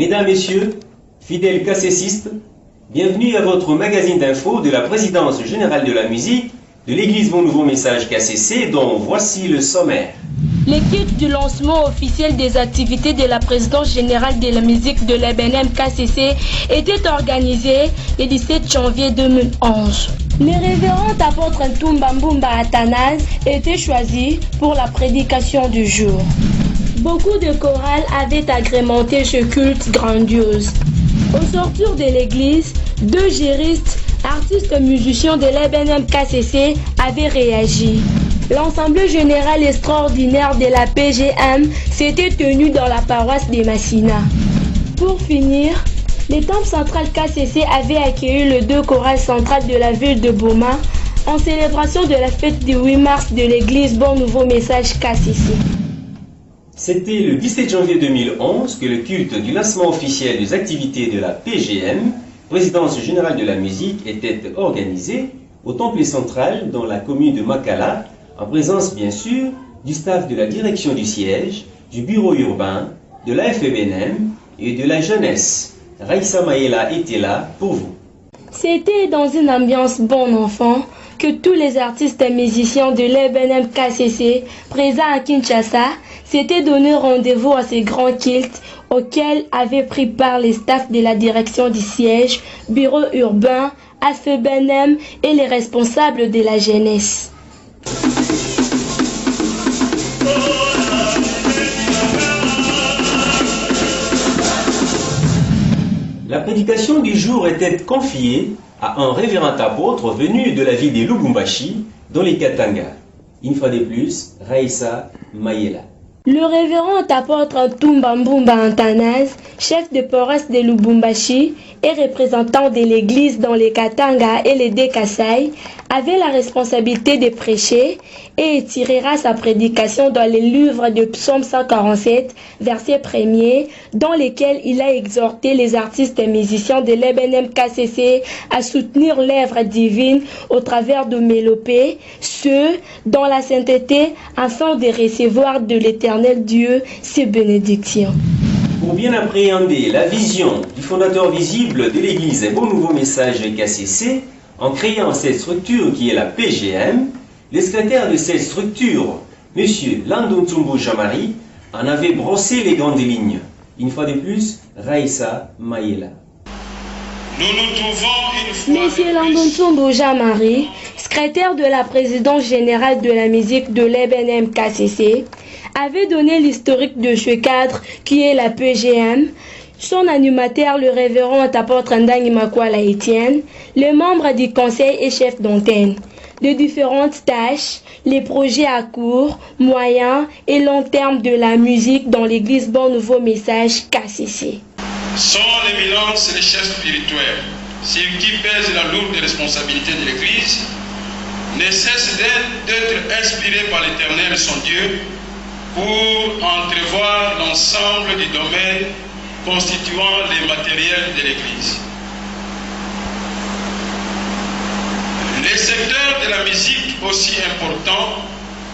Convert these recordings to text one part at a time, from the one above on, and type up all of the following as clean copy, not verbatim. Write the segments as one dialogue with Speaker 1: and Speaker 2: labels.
Speaker 1: Mesdames, Messieurs, fidèles cassessistes, bienvenue à votre magazine d'info de la Présidence générale de la musique de l'Église Bon Nouveau Message KCC, dont voici le sommaire.
Speaker 2: L'équipe du lancement officiel des activités de la Présidence générale de la musique de l'EBNM KCC était organisée le 17 janvier 2011. Le révérend apôtre Ntumba Mbumba Athanase était choisi pour la prédication du jour. Beaucoup de chorales avaient agrémenté ce culte grandiose. Au sortir de l'église, deux juristes, artistes musiciens de l'EBNM KCC avaient réagi. L'Assemblée générale extraordinaire de la PGM s'était tenue dans la paroisse de Massina. Pour finir, le temple central KCC avait accueilli le deux chorales centrales de la ville de Boma en célébration de la fête du 8 mars de l'église Bon Nouveau Message KCC.
Speaker 1: C'était le 17 janvier 2011 que le culte du lancement officiel des activités de la PGM, Présidence générale de la musique, était organisé au temple central dans la commune de Makala, en présence bien sûr du staff de la direction du siège, du bureau urbain, de la FEBNM et de la jeunesse. Raïssa Maïla était là pour vous.
Speaker 2: C'était dans une ambiance bon enfant que tous les artistes et musiciens de l'EBNM KCC présents à Kinshasa s'étaient donné rendez-vous à ces grands cultes auxquels avaient pris part les staffs de la direction du siège, bureau urbain, FEBNM et les responsables de la jeunesse.
Speaker 1: La prédication du jour était confiée à un révérend apôtre venu de la ville de Lubumbashi, dans les Katanga. Une fois de plus, Raïssa Maïla.
Speaker 2: Le révérend apôtre Ntumba Mbumba Athanase, chef de paroisse de Lubumbashi et représentant de l'église dans les Katanga et les Dekasai, avait la responsabilité de prêcher et tirera sa prédication dans les livres de Psaume 147, verset 1er, dans lesquels il a exhorté les artistes et musiciens de l'EBNM KCC à soutenir l'œuvre divine au travers de mélopées, ceux dans la sainteté, afin de recevoir de l'Éternel Dieu ses bénédictions.
Speaker 1: Pour bien appréhender la vision du fondateur visible de l'Église Bon Nouveau Message KCC, en créant cette structure qui est la PGM, le secrétaire de cette structure, M. Landontumbo Jamari, en avait brossé les grandes lignes. Une fois de plus, Raïssa Maïla.
Speaker 3: Nous nous trouvons une fois
Speaker 2: M. Landontumbo Jamari, secrétaire de la présidence générale de la musique de l'EBNM KCC, avait donné l'historique de ce cadre qui est la PGM, son animateur, le révérend apôtre Ndangi Makwala Etienne, les membres du conseil et chefs d'antenne, de différentes tâches, les projets à court, moyen et long terme de la musique dans l'église Bon Nouveau Message KCC.
Speaker 3: Son éminence les chefs spirituels, sur qui pèse la lourde responsabilité de l'église, ne cesse d'être inspiré par l'Éternel son Dieu pour entrevoir l'ensemble du domaine constituant les matériels de l'Église. Le secteur de la musique, aussi important,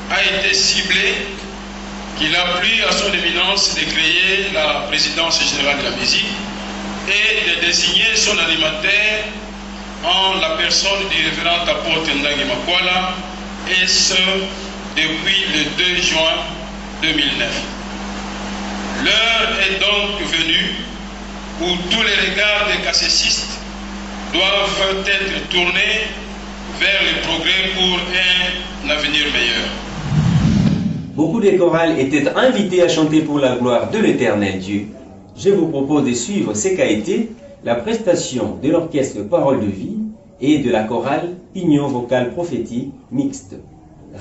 Speaker 3: a été ciblé qu'il a plu à son éminence de créer la présidence générale de la musique et de désigner son animateur en la personne du révérend apôtre Ndangi Makwala, et ce depuis le 2 juin 2009. L'heure est donc venue où tous les regards des cassessistes doivent être tournés vers le progrès pour un avenir meilleur.
Speaker 1: Beaucoup de chorales étaient invités à chanter pour la gloire de l'Éternel Dieu. Je vous propose de suivre ce qu'a été la prestation de l'orchestre Parole de Vie et de la chorale Pignon Vocal Prophétique Mixte.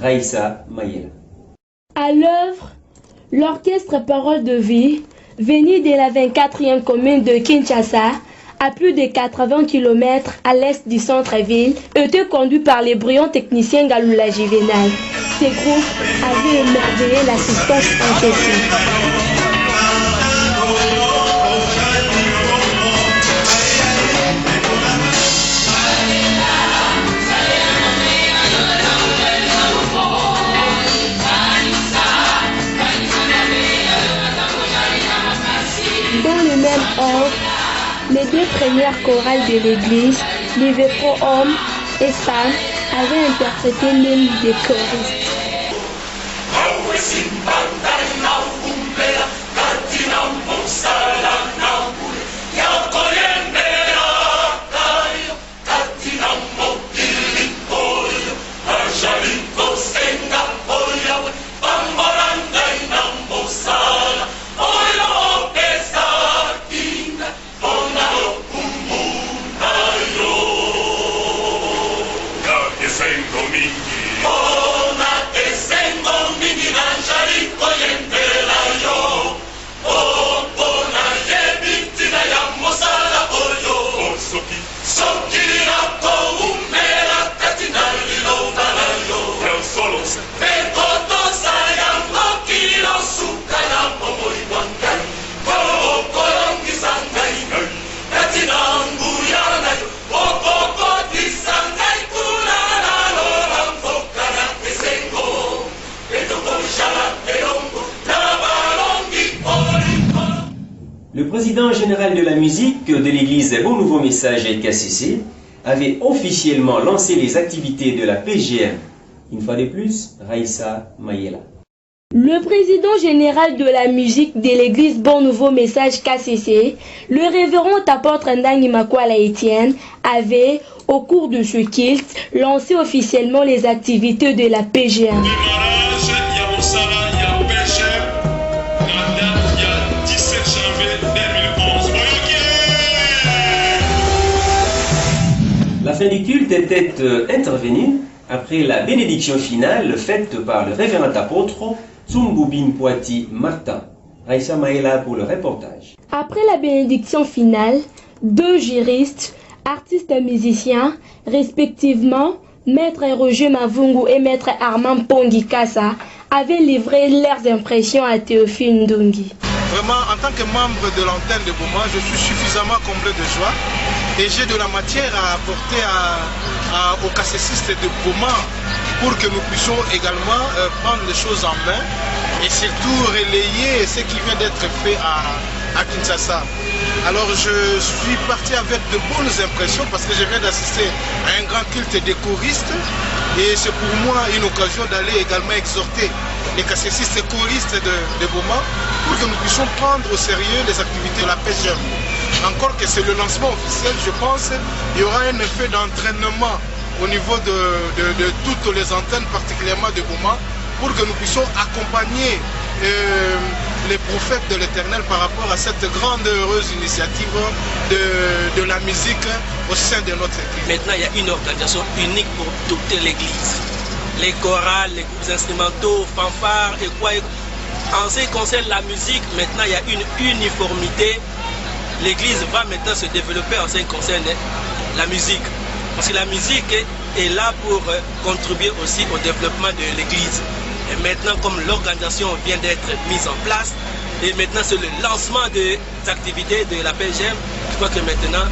Speaker 1: Raïssa Maïla.
Speaker 2: À l'œuvre, l'orchestre Parole de Vie, venu de la 24e commune de Kinshasa, à plus de 80 km à l'est du centre-ville, était conduit par les brillants techniciens Galula Juvenal. Ces groupes avaient émerveillé l'assistance en question. Dans le même Les deux premières chorales de l'église, les vétérans hommes et femmes, avaient interprété l'hymne des choristes.
Speaker 1: Le président général de la musique de l'église Bon Nouveau Message KCC avait officiellement lancé les activités de la PGM. Une fois de plus, Raissa Mayela.
Speaker 2: Le président général de la musique de l'église Bon Nouveau Message KCC, le révérend apôtre Ndangi Makwala Etienne, avait, au cours de ce culte, lancé officiellement les activités de la PGM.
Speaker 1: La fin du culte était intervenue après la bénédiction finale faite par le révérend apôtre Tsumboubine Poiti Martin. Raissa Maïla pour le reportage.
Speaker 2: Après la bénédiction finale, deux juristes, artistes et musiciens, respectivement Maître Roger Mavungu et Maître Armand Pongi Kassa, avaient livré leurs impressions à Théophile Ndungi.
Speaker 4: Vraiment, en tant que membre de l'antenne de Boma, je suis suffisamment comblé de joie et j'ai de la matière à apporter aux cassessistes de Boma pour que nous puissions également prendre les choses en main et surtout relayer ce qui vient d'être fait à Kinshasa. Alors je suis parti avec de bonnes impressions parce que je viens d'assister à un grand culte des choristes et c'est pour moi une occasion d'aller également exhorter les cassessistes et choristes de Boma pour que nous puissions prendre au sérieux les activités de la PGM. Encore que c'est le lancement officiel, je pense qu'il y aura un effet d'entraînement au niveau de toutes les antennes, particulièrement de Boma, pour que nous puissions accompagner les prophètes de l'Éternel par rapport à cette grande heureuse initiative de la musique au sein de notre Église.
Speaker 5: Maintenant, il y a une organisation unique pour toute l'Église. Les chorales, les groupes instrumentaux, fanfares et quoi. En ce qui concerne la musique, maintenant il y a une uniformité. L'Église va maintenant se développer en ce qui concerne la musique. Parce que la musique est là pour contribuer aussi au développement de l'Église. Et maintenant, comme l'organisation vient d'être mise en place, et maintenant c'est le lancement des activités de la PGM, je crois que maintenant,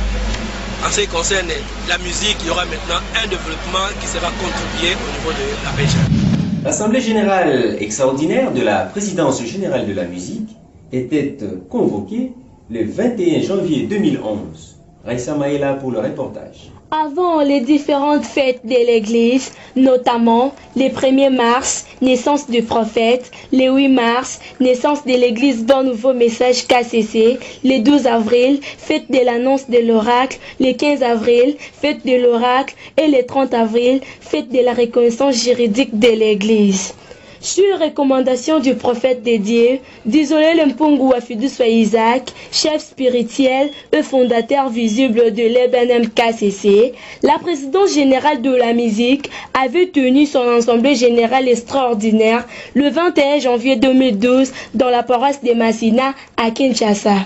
Speaker 5: en ce qui concerne la musique, il y aura maintenant un développement qui sera contribué au niveau de la PGM.
Speaker 1: L'Assemblée générale extraordinaire de la présidence générale de la musique était convoquée le 21 janvier 2011. Raissa Maïla pour le reportage.
Speaker 2: Avant les différentes fêtes de l'Église, notamment les 1er mars, naissance du prophète, les 8 mars, naissance de l'Église Bon Nouveau Message KCC, les 12 avril, fête de l'annonce de l'oracle, les 15 avril, fête de l'oracle et les 30 avril, fête de la reconnaissance juridique de l'Église. Sur recommandation du prophète de Dieu, d'Isolé Lempungu Afiduswa Isaac, chef spirituel et fondateur visible de l'EBNM KCC, la présidence générale de la musique avait tenu son assemblée générale extraordinaire le 21 janvier 2012 dans la paroisse de Massina à Kinshasa.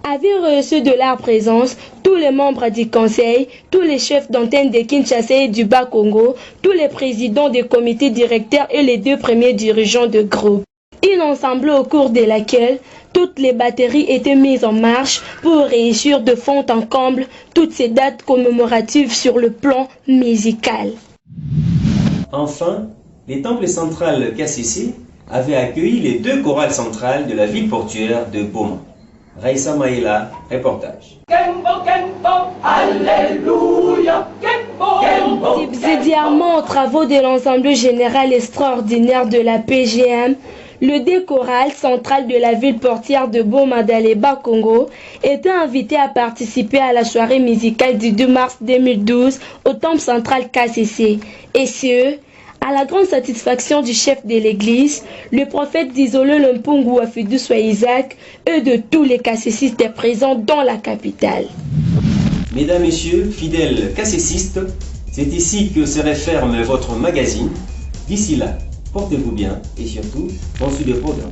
Speaker 2: Avaient reçu de leur présence tous les membres du conseil, tous les chefs d'antenne de Kinshasa et du Bas-Congo, tous les présidents des comités directeurs et les 2 premiers dirigeants de groupe. Une assemblée au cours de laquelle toutes les batteries étaient mises en marche pour réussir de fond en comble toutes ces dates commémoratives sur le plan musical.
Speaker 1: Enfin, les temples centrales KCC avaient accueilli les 2 chorales centrales de la ville portuaire de Boma. Raissa Maïla, reportage.
Speaker 2: Subsidiairement aux travaux de l'Assemblée générale extraordinaire de la PGM, le décoral central de la ville portière de Boma-Daleba, Congo, était invité à participer à la soirée musicale du 2 mars 2012 au temple central KCC. Et ce, à la grande satisfaction du chef de l'église, le prophète Dizolo Lempungu Afiduswa Isaac et de tous les KCCistes présents dans la capitale.
Speaker 1: Mesdames, Messieurs, fidèles KCCistes, c'est ici que se referme votre magazine. D'ici là, portez-vous bien et surtout, pensez le programme.